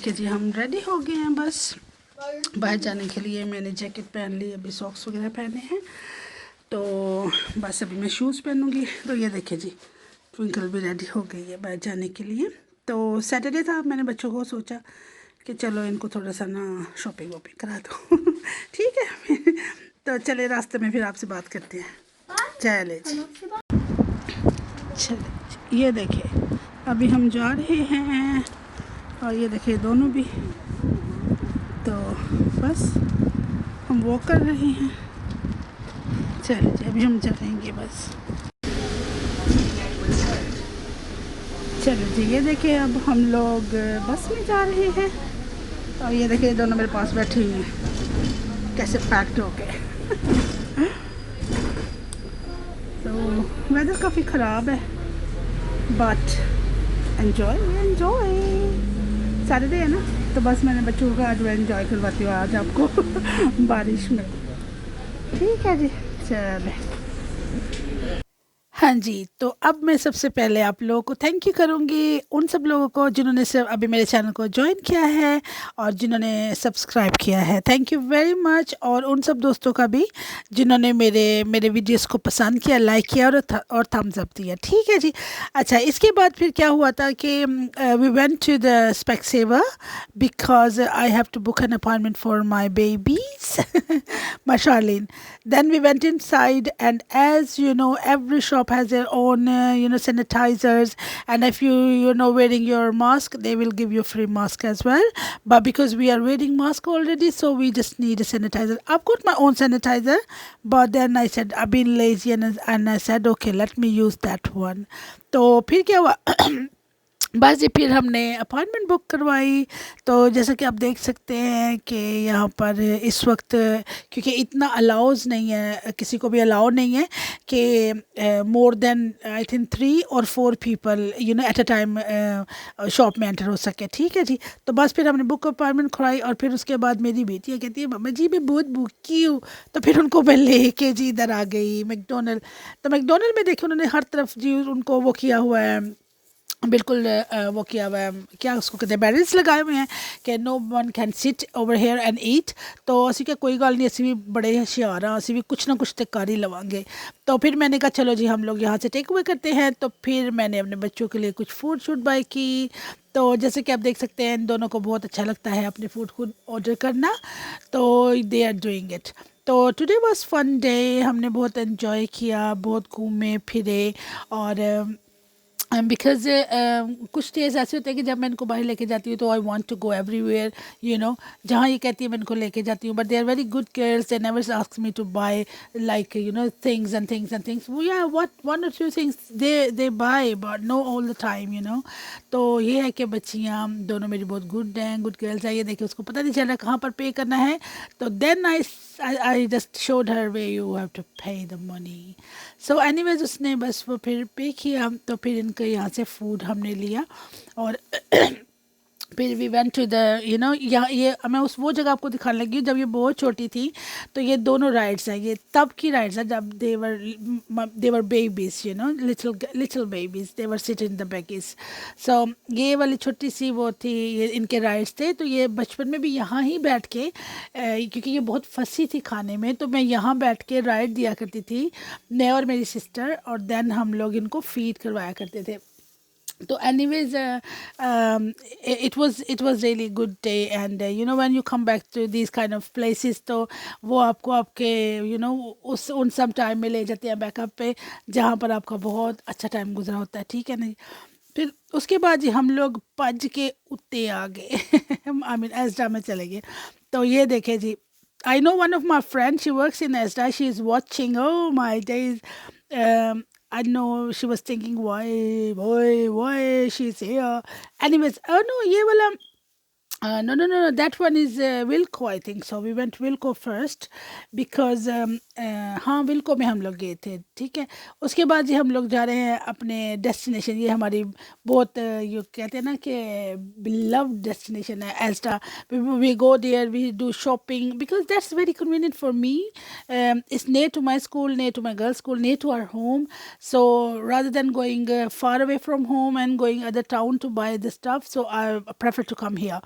देखिए जी, हम रेडी हो गए हैं बस बाहर जाने के लिए। मैंने जैकेट पहन ली, अभी सॉक्स वगैरह पहने हैं, तो बस अभी मैं शूज़ पहनूंगी। तो ये देखिए जी, ट्विंकल भी रेडी हो गई है बाहर जाने के लिए। तो सैटरडे था, मैंने बच्चों को सोचा कि चलो इनको थोड़ा सा ना शॉपिंग वॉपिंग करा दो। ठीक है। तो चले रास्ते में फिर आपसे बात करते हैं। चले जी, चले ये देखिए अभी हम जा रहे हैं, और ये देखिए दोनों भी। तो बस हम वॉक कर रहे हैं। चलिए जी, अभी हम जाएंगे बस। चलो जी, ये देखिए अब हम लोग बस में जा रहे हैं, और ये देखिए दोनों मेरे पास बैठी हुई हैं कैसे पैक्ड हो के। तो वेदर काफ़ी ख़राब है, बट एंजॉय सैटरडे है ना, तो बस मैंने बच्चों का आज एंजॉय करवाती हूँ आज आपको बारिश में। ठीक है जी, चले। हाँ जी, तो अब मैं सबसे पहले आप लोगों को थैंक यू करूँगी, उन सब लोगों को जिन्होंने सब अभी मेरे चैनल को ज्वाइन किया है और जिन्होंने सब्सक्राइब किया है। Thank you very much. और उन सब दोस्तों का भी जिन्होंने मेरे मेरे वीडियोस को पसंद किया, लाइक किया और थम्स अप दिया। ठीक है जी। अच्छा, इसके बाद फिर क्या हुआ था कि we went to the Specsavers because I have to book an appointment for my babies my Charlene. Then we went inside, and as you know, every shop has their own, sanitizers. And if you're wearing your mask, they will give you free mask as well. But because we are wearing mask already, so we just need a sanitizer. I've got my own sanitizer, but then I said I've been lazy, and I said okay, let me use that one. तो फिर क्या हुआ बस जी, फिर हमने appointment book करवाई। तो जैसा कि आप देख सकते हैं कि यहाँ पर इस वक्त क्योंकि इतना अलाउज नहीं है, किसी को भी अलाउ नहीं है कि मोर देन आई थिंक 3 और 4 people at a time shop में एंटर हो सके। ठीक है जी। तो बस फिर हमने बुक अपॉइंटमेंट करवाई, और फिर उसके बाद मेरी बेटी कहती है मम्मा जी मैं बहुत भूखी हूँ। तो फिर उनको मैं लेके जी इधर आ गई मैकडोनल्ड। तो मैकडोनल्ड में देखिए उन्होंने हर तरफ जी उनको वो किया हुआ है, बिल्कुल वो किया हुआ है, क्या उसको कहते हैं, बैरियर्स लगाए हुए हैं कि no one can sit over here and eat. तो असी क्या कोई गल नहीं, असी भी बड़े होशियार हाँ, असी भी कुछ ना कुछ तो कर ही लवांगे। तो फिर मैंने कहा चलो जी हम लोग यहाँ से टेक अवे करते हैं। तो फिर मैंने अपने बच्चों के लिए कुछ फूड शूड बाय की। तो जैसे कि आप देख सकते हैं इन दोनों को बहुत अच्छा लगता है अपने फूड खुद ऑर्डर करना, तो दे आर डूइंग इट। तो टुडे वाज फन डे, हमने बहुत एंजॉय किया, बहुत घूमे फिरे। और बिकॉज कुछ डेज ऐसे होते हैं कि जब मैं इनको बाहर लेके जाती हूँ तो I want to go everywhere, जहाँ ये कहती है मैं इनको लेके जाती हूँ। But they are very good girls, they never ask me to buy like things and things and things. या what one or two things they buy, but no all the time. तो ये है कि बच्चियाँ दोनों मेरी बहुत गुड हैं, गुड गर्ल्स हैं। ये देखिए उसको पता नहीं चल रहा कहाँ पर पे करना है, तो then I just showed her way you have to pay the money. So anyways उसने बस वो फिर पे किया। तो फिर इनके यहाँ से फूड हमने लिया, और फिर वी वेंट टू द यहाँ ये मैं उस वो जगह आपको दिखाने लगी हूँ जब ये बहुत छोटी थी। तो ये दोनों राइड्स हैं, ये तब की राइड्स हैं जब they're babies, little babies, they're sit in the buggies. So ये वाली छोटी सी वो थी, ये इनके राइड्स थे। तो ये बचपन में भी यहाँ ही बैठ के क्योंकि ये बहुत फंसी थी खाने में, तो मैं यहाँ बैठ के राइड दिया करती थी, मैं और मेरी सिस्टर, और देन हम लोग इनको फीड करवाया करते थे। तो anyways it was really good day, and when you come back to these kind of places, तो वो आपको आपके उस उन सब टाइम में ले जाते हैं बैकअप पे, जहाँ पर आपका बहुत अच्छा टाइम गुजरा होता है। ठीक है नहीं। फिर उसके बाद जी हम लोग पज के उत्ते आ गए। आई मीन एस्डा में चले गए। तो ये देखे जी, I know one of my friends, she works in ESDA, she is watching, oh my days. I know she was thinking, why she's here. Anyways, oh no, ये वाला no, that one is Wilco, I think so. We went Wilco first because हाँ विल्को में हम लोग गए थे। ठीक है। उसके बाद जी हम लोग जा रहे हैं अपने डेस्टिनेशन, ये हमारी बहुत ये कहते हैं ना कि beloved डेस्टिनेशन है एस्टा। we go there, we do shopping because that's very convenient for me. It's near to my school, near to my girls' school, near to our home. So rather than going far away from home and going other town to buy the stuff, so I prefer to come here.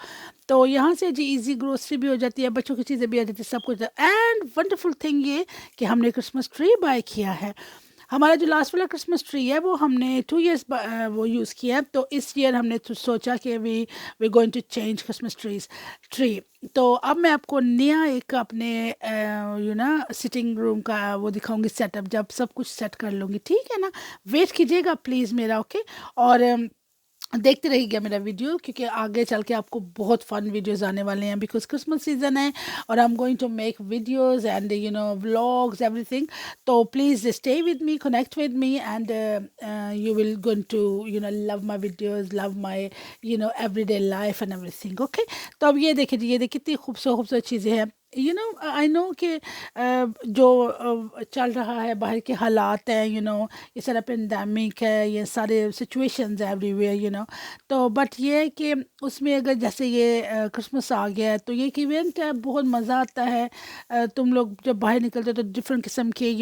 तो यहाँ से जी easy grocery भी हो जाती है, बच्चों की चीज़ें भी आ जाती है, सब कुछ। एंड वंडरफुल थिंग ये कि हमने क्रिसमस ट्री बाय किया है। हमारा जो लास्ट वाला क्रिसमस ट्री है वो हमने 2 इयर्स वो यूज़ किया है, तो इस ईयर हमने सोचा कि we going to change Christmas tree. तो अब मैं आपको नया एक अपने सिटिंग रूम का वो दिखाऊंगी सेटअप, जब सब कुछ सेट कर लूँगी, ठीक है ना। वेट कीजिएगा प्लीज़ मेरा, ओके। और देखते रहिएगा मेरा वीडियो, क्योंकि आगे चल के आपको बहुत फन वीडियोस आने वाले हैं, बिकॉज क्रिसमस सीजन है और I am going to make videos and vlogs everything. तो please stay with me, connect with me, and you will going to love my videos, love my everyday life and everything, okay। तो अब ये देखिए जी, ये देखिए कितनी खूबसूरत खूबसूरत चीज़ें हैं। आई नो कि जो चल रहा है, बाहर के हालात हैं, ये सारा पेंडेमिक है, ये सारे सिचुएशंस है एवरीवेयर, तो बट ये है कि उसमें अगर जैसे ये क्रिसमस आ गया है, तो ये एक इवेंट है, बहुत मज़ा आता है। तुम लोग जब बाहर निकलते हो तो डिफरेंट किस्म के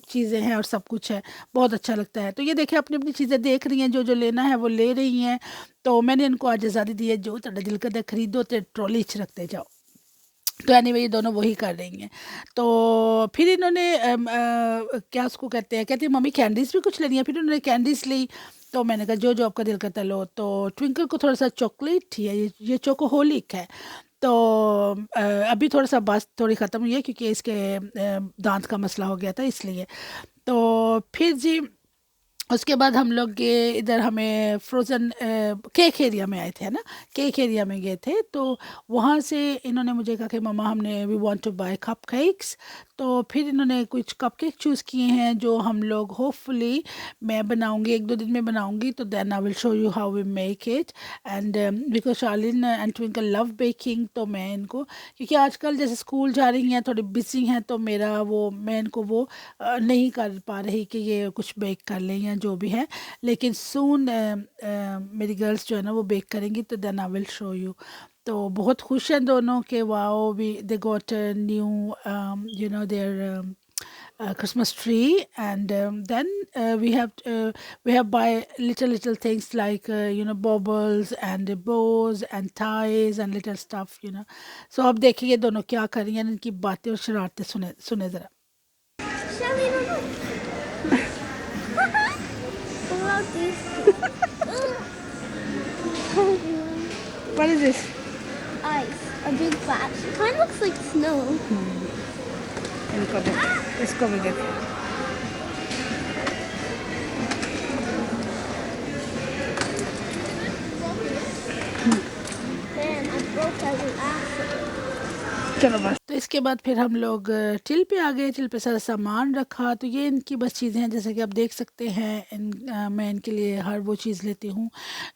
चीज़ें हैं और सब कुछ है, बहुत अच्छा लगता है। तो ये देखिए अपनी अपनी चीज़ें देख रही हैं, जो जो लेना है वो ले रही हैं। तो मैंने इनको आज आज़ादी दी है, जो तेरा दिल करता है खरीदो, ते ट्रॉली च रखते जाओ। तो एनीवे ये दोनों वही कर रही हैं। तो फिर इन्होंने क्या उसको कहते हैं, कहती है मम्मी कैंडीज़ भी कुछ लेनी है। फिर उन्होंने कैंडीज़ ली, तो मैंने कहा जो जो आपका दिल करता है लो। तो ट्विंकल को थोड़ा सा चॉकलेट थी, ये चोकोहोलिक है। तो अभी थोड़ा सा बस थोड़ी ख़त्म हुई है, क्योंकि इसके दांत का मसला हो गया था इसलिए। तो फिर जी उसके बाद हम लोग गए इधर, हमें फ्रोज़न केक एरिया में आए थे, है ना। केक एरिया में गए थे, तो वहाँ से इन्होंने मुझे कहा कि मम्मा हमने we want to buy cupcakes. तो फिर इन्होंने कुछ कप केक चूज़ किए हैं, जो हम लोग होपफुली मैं बनाऊंगी, 1-2 दिन में बनाऊंगी। तो then I will show you how we make it. And because Charlene and Twinkle love baking, तो मैं इनको, क्योंकि आजकल जैसे स्कूल जा रही हैं, थोड़ी बिजी हैं, तो मेरा वो मैं इनको वो नहीं कर पा रही कि ये कुछ बेक कर लें या जो भी है। लेकिन सून मेरी गर्ल्स जो है ना वो बेक करेंगी, तो then I will show you. तो बहुत खुश हैं दोनों के wow we they got new their Christmas tree, and then we have buy little things like baubles and bows and ties and little stuff. So अब देखिए ये दोनों क्या कर रही हैं, इनकी बातें और शरारतें सुने सुने ज़रा। Shelly, look. What about this? What is this? Ice. A big patch. It kind of looks like snow. इनको भी, इसको भी देखिए। Man, I broke as an accident. चलो बस। तो इसके बाद फिर हम लोग टिल पे आ गए, टिल पे सारा सामान रखा। तो ये इनकी बस चीज़ें हैं, जैसे कि आप देख सकते हैं। मैं इनके लिए हर वो चीज़ लेती हूँ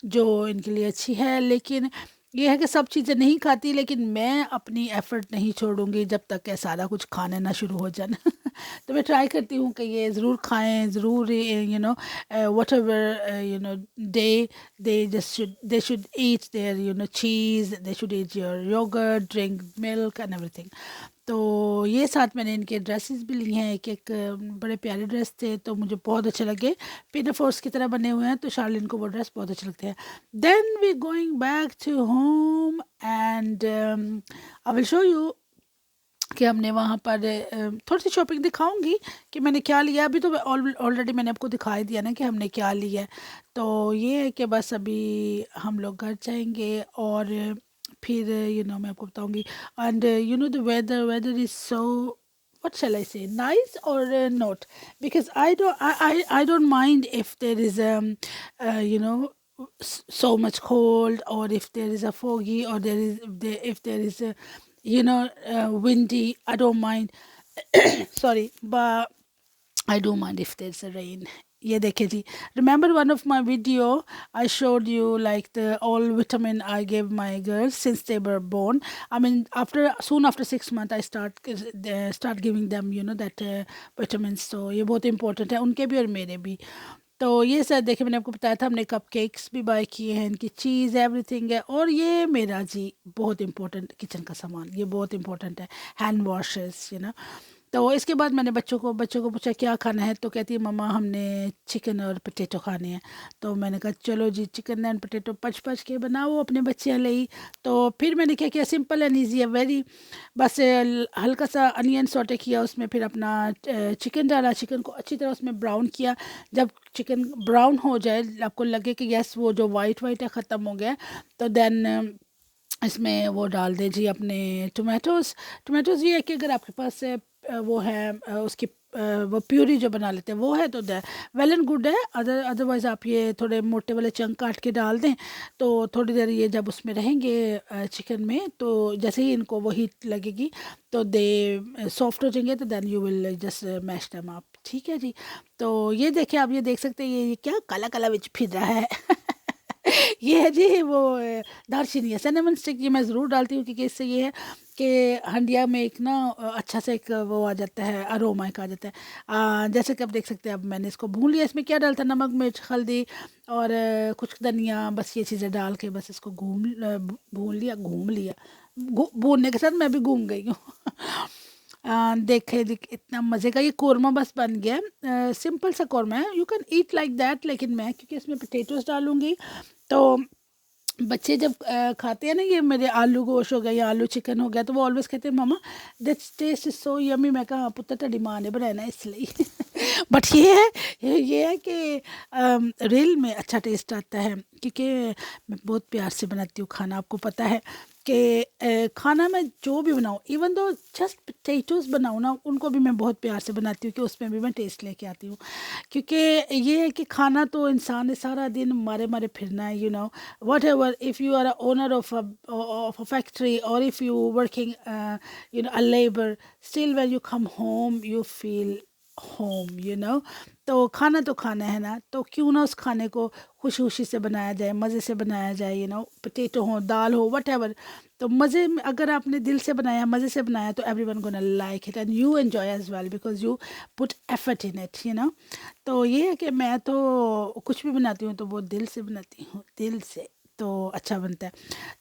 जो इनके लिए अच्छी है, लेकिन ये है कि सब चीज़ें नहीं खाती, लेकिन मैं अपनी एफ़र्ट नहीं छोड़ूंगी जब तक ये सारा कुछ खाने ना शुरू हो जाए। तो मैं ट्राई करती हूँ कि ये ज़रूर खाएं, ज़रूर whatever they should eat their cheese, they should eat your yogurt, drink milk and everything. तो ये साथ मैंने इनके ड्रेसेस भी लिए हैं, एक एक बड़े प्यारे ड्रेस थे, तो मुझे बहुत अच्छे लगे, पिनाफोर्स की तरह बने हुए हैं, तो शार्लिन को वो ड्रेस बहुत अच्छे लगते हैं। Then we going back to home and I will show you कि हमने वहाँ पर थोड़ी सी शॉपिंग दिखाऊंगी कि मैंने क्या लिया। अभी तो ऑलरेडी मैंने आपको दिखाई दिया ना कि हमने क्या लिया है। तो ये है कि बस अभी हम लोग घर जाएंगे और फिर मैं आपको बताऊंगी। And the weather is so what shall I say, nice or not, because I don't mind if there is so much cold, or if there is a foggy, or if there is a windy. I don't mind. Sorry, but I do mind if there's a rain. ये देखिए जी, remember one of my video I showed you like the all vitamin I gave my girls since they were born. I mean soon after 6 months I start giving them that vitamins. तो ये बहुत important है उनके भी और मेरे भी। तो ये सर देखिए मैंने आपको बताया था, हमने कप केक्स भी बाय किए हैं, इनकी चीज़ एवरीथिंग है। और ये मेरा जी बहुत इम्पोर्टेंट किचन का सामान, ये बहुत इम्पोर्टेंट है, हैंड वॉशेस तो इसके बाद मैंने बच्चों को पूछा क्या खाना है, तो कहती है मम्मा हमने चिकन और पोटैटो खाने हैं। तो मैंने कहा चलो जी चिकन एंड पोटैटो पच पच के बनाओ अपने बच्चे लिए। तो फिर मैंने क्या किया, सिंपल एंड ईजी है वेरी, बस हल्का सा अनियन सौटे किया, उसमें फिर अपना चिकन डाला, चिकन को अच्छी तरह उसमें ब्राउन किया। जब चिकन ब्राउन हो जाए, आपको लगे कि यस वो जो वाइट वाइट है ख़त्म हो गया है, तो देन इसमें वो डाल दें जी अपने टोमेटोज़। टोमेटोज़ ये है कि अगर आपके पास वो है उसकी वो प्यूरी जो बना लेते हैं वो है तो वेल एंड गुड है, अदरवाइज़ आप ये थोड़े मोटे वाले चंक काट के डाल दें। तो थोड़ी देर ये जब उसमें रहेंगे चिकन में, तो जैसे ही इनको वो हीट लगेगी तो दे सॉफ्ट हो जाएंगे, तो then you will just mash them up. ठीक है जी। तो ये देखिए, आप ये देख सकते हैं ये क्या काला काला बिच फिर रहा है ये है जी वो दालचीनी है, सिनेमन स्टिक ये मैं ज़रूर डालती हूँ, क्योंकि इससे ये है कि हंडिया में एक ना अच्छा सा एक वो आ जाता है, अरोमा एक आ जाता है। जैसे कि आप देख सकते हैं, अब मैंने इसको भून लिया, इसमें क्या डालता है नमक मिर्च हल्दी और कुछ धनिया, बस ये चीज़ें डाल के बस इसको भून लिया, घूम लिया, भूनने के साथ मैं भी घूम गई हूँ देखे इतना मज़े का ये कौरमा बस बन गया। सिंपल सा कौरमा है, you can eat like that, लेकिन मैं क्योंकि इसमें पोटैटोज़ डालूँगी, तो बच्चे जब खाते हैं ना ये मेरे आलू गोश्त हो गया या आलू चिकन हो गया, तो वो ऑलवेज कहते हैं mama this taste is so yummy. मैं कहा पुत्र तेरी माँ ने बनाया ना इसलिए बट ये है कि रियल में अच्छा टेस्ट आता है, क्योंकि मैं बहुत प्यार से बनाती हूँ खाना। आपको पता है कि खाना मैं जो भी बनाऊँ, इवन दो जस्ट पोटैटोज़ बनाऊँ ना, उनको भी मैं बहुत प्यार से बनाती हूँ कि उसमें भी मैं टेस्ट लेके आती हूँ। क्योंकि ये है कि खाना तो इंसान ने सारा दिन मारे मारे फिरना है, you know whatever, if you are a owner of a factory, or if you working a labor, still when you come home you feel home. तो खाना तो खाना है ना, तो क्यों ना उस खाने को खुशी खुशी से बनाया जाए, मज़े से बनाया जाए, पोटैटो हो दाल हो whatever। तो मज़े में अगर आपने दिल से बनाया, मज़े से बनाया, तो everyone gonna like it and you enjoy as well because you put effort in it. तो ये है कि मैं तो कुछ भी बनाती हूँ तो वो दिल से बनाती हूँ, दिल से, तो अच्छा बनता है।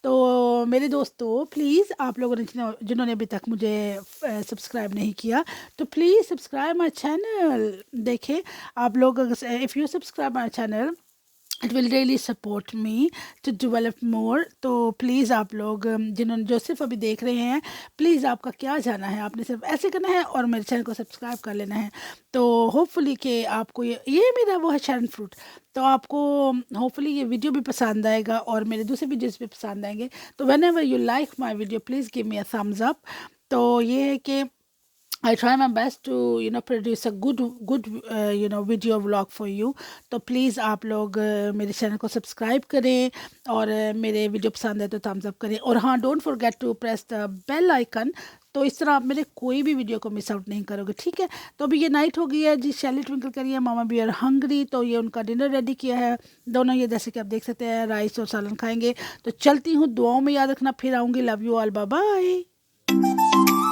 तो मेरे दोस्तों प्लीज़ आप लोगों ने जिन्होंने अभी तक मुझे सब्सक्राइब नहीं किया, तो प्लीज़ सब्सक्राइब माई चैनल। देखें आप लोग, if you subscribe my channel it will really support me to develop more. तो प्लीज़ आप लोग जिन्होंने जो सिर्फ अभी देख रहे हैं, प्लीज़ आपका क्या जाना है, आपने सिर्फ ऐसे करना है और मेरे चैनल को सब्सक्राइब कर लेना है। तो होपफुली कि आपको ये मेरा वो है शरण फ्रूट, तो आपको होपफुली ये वीडियो भी पसंद आएगा और मेरे दूसरे वीडियोज़ भी पसंद आएंगे। तो when ever you like my video please give me a thumbs up. तो ये है कि I try my best to produce a good video vlog for you। तो प्लीज़ आप लोग मेरे चैनल को सब्सक्राइब करें और मेरे वीडियो पसंद है तो थम्स अप करें। और हाँ, don't forget to press the bell icon, तो इस तरह आप मेरे कोई भी वीडियो को मिस आउट नहीं करोगे। ठीक है। तो अभी ये नाइट हो गई है जी, शैली ट्विंकल करिए मामा बी आर हंग्री, तो ये उनका डिनर रेडी किया है दोनों, ये जैसे कि आप देख सकते हैं राइस और सालन खाएंगे। तो चलती हूँ, दुआओं में याद रखना, फिर आऊँगी। Love you all, bye bye.